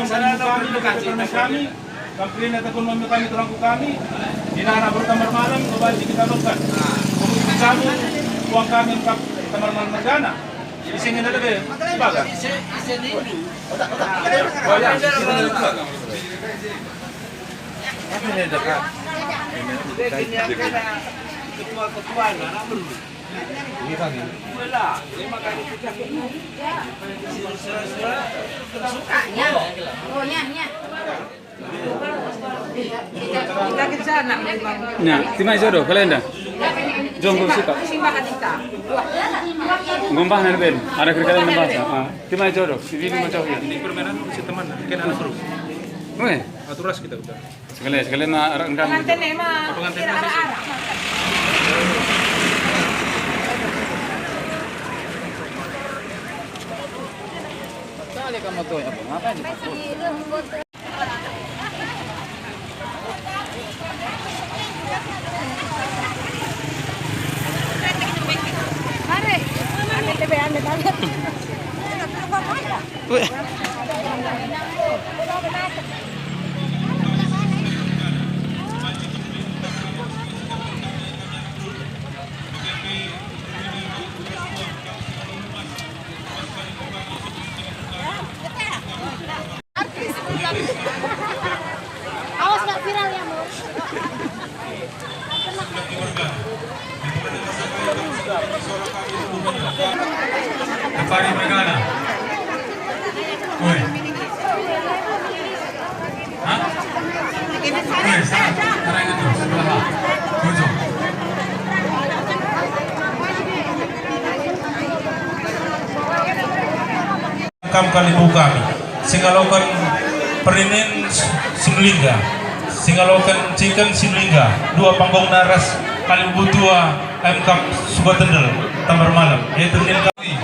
kembali kami dengan kami, kamplin at ekonomi kami terangku kami, dinana bertamar malam, kembali kita lakukan. Komunikasi kami, uang kami untuk tamar malam negara. Di sini ada lebih bagus. Ini dekat. Ketua-ketua nggak perlu. Ini kan ini. Lima kali kita sukanya. Oh nya. Kita ke sana memang. Nya, timai jodoh kalian dah. Jom suka. Simbakan kita. Gombah nerben. Ada kerjaan bahasa. Timai jodoh. Ini macam ya. Ini permainan si teman, kan anak terus. Oke. Aturas kita udah. Sekalian na renggang. Pengantin emang. Pengantin arah-arah. Kali kamu tuh apa? Ngapain di situ? Mari. Ane tebe banget. Awas nggak viral ya, Mu. Kepari Megana. Woi. Hah? Woi, sekarang itu sebelah. Tujuh. Kali kami, singalokan perinin singlingga, singalokan chicken singlingga, dua panggung naras kali butua MK Subatendel tamar malam, yaitu nil kami.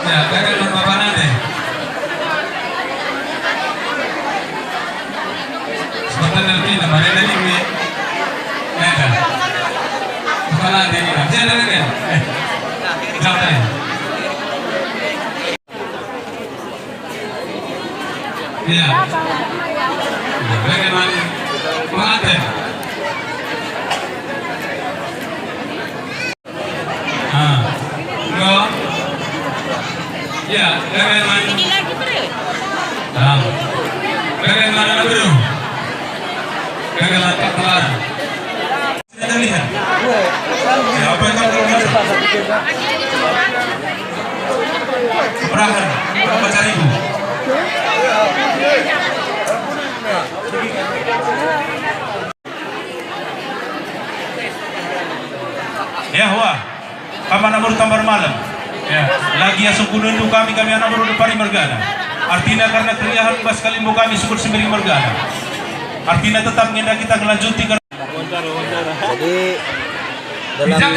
Ya, kakak dan bapak nanti. Subatendel kita, mana dari ini? Ada. Kepala dia ini, jangan ada kan? Jangan. Iya. Bagaimana? Pengantin. Enggak. Ya, bagaimana? Ini lagi bro. Bagaimana bro? Bagaimana ketelan? Kita lihat. Ya, apa yang kamu lihat? Perahan, berapa cari ibu? Ya, wah. Kapan anak baru tambar malam? Ya, lagi asuk kunundu kami anak baru depari mergana. Artinya karena keriahan bas kalimbo kami syukur sembiri mergana. Artinya tetap ngenda kita kelanjuti karena jadi dalam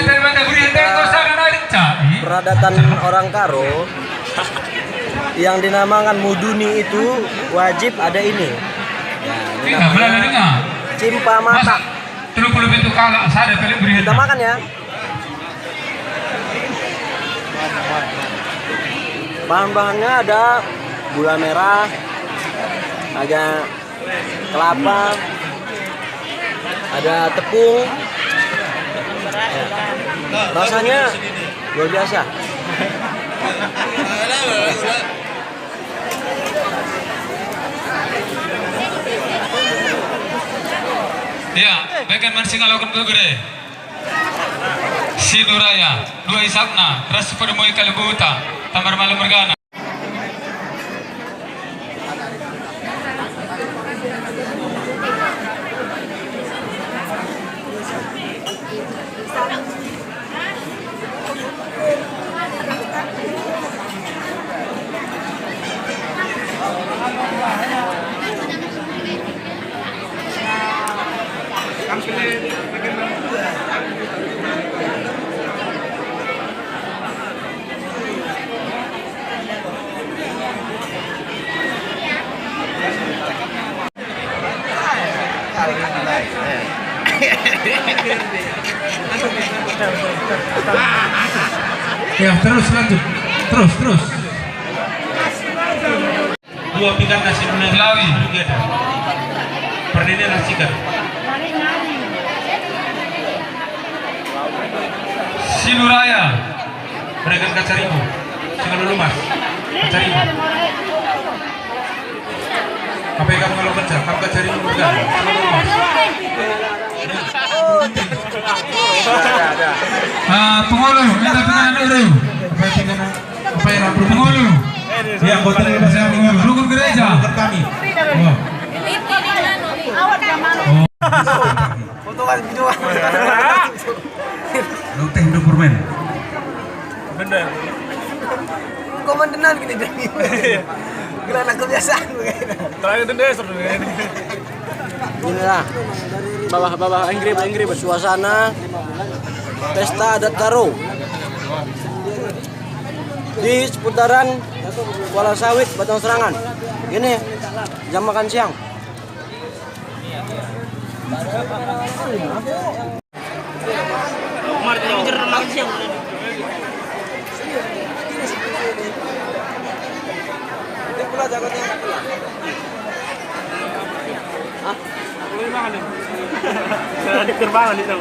peradatan orang Karo yang dinamakan muduni itu wajib ada ini. Ya, ini namanya cimpa mata. Kita makan ya. Bahan-bahannya ada gula merah, ada kelapa, ada tepung. Rasanya luar biasa. ya, bagian mansing alakan kegere. Sinuraya, dua isapna, ras pada moy kalibuta, tamar malam mergana. Ya, terus lanjut. Terus. Dua pikat nasi kuning lawi together. Pernini nasikan. Sinuraya. Berikan kacarimu. Singa dulu mas. Kacarimu. Apa yang kamu kalau kerja? Kamu kacarimu bukan? Pengulu, kita pengen uru. Apa yang pengulu? Ya, anggota saya pengulu. Rukun gereja. Rukun kami. Foto kan video. Teh udah permen. Bener. Komandenan gini dari. Gila anak kebiasaan begini. Terakhir dende seru ini. Inilah bawah Inggris suasana pesta adat Karo di seputaran Kuala Sawit, Batang Serangan. Ini jam makan siang. Ini pula jagonya. Hah? Aku makan nih. Kerbangan itu.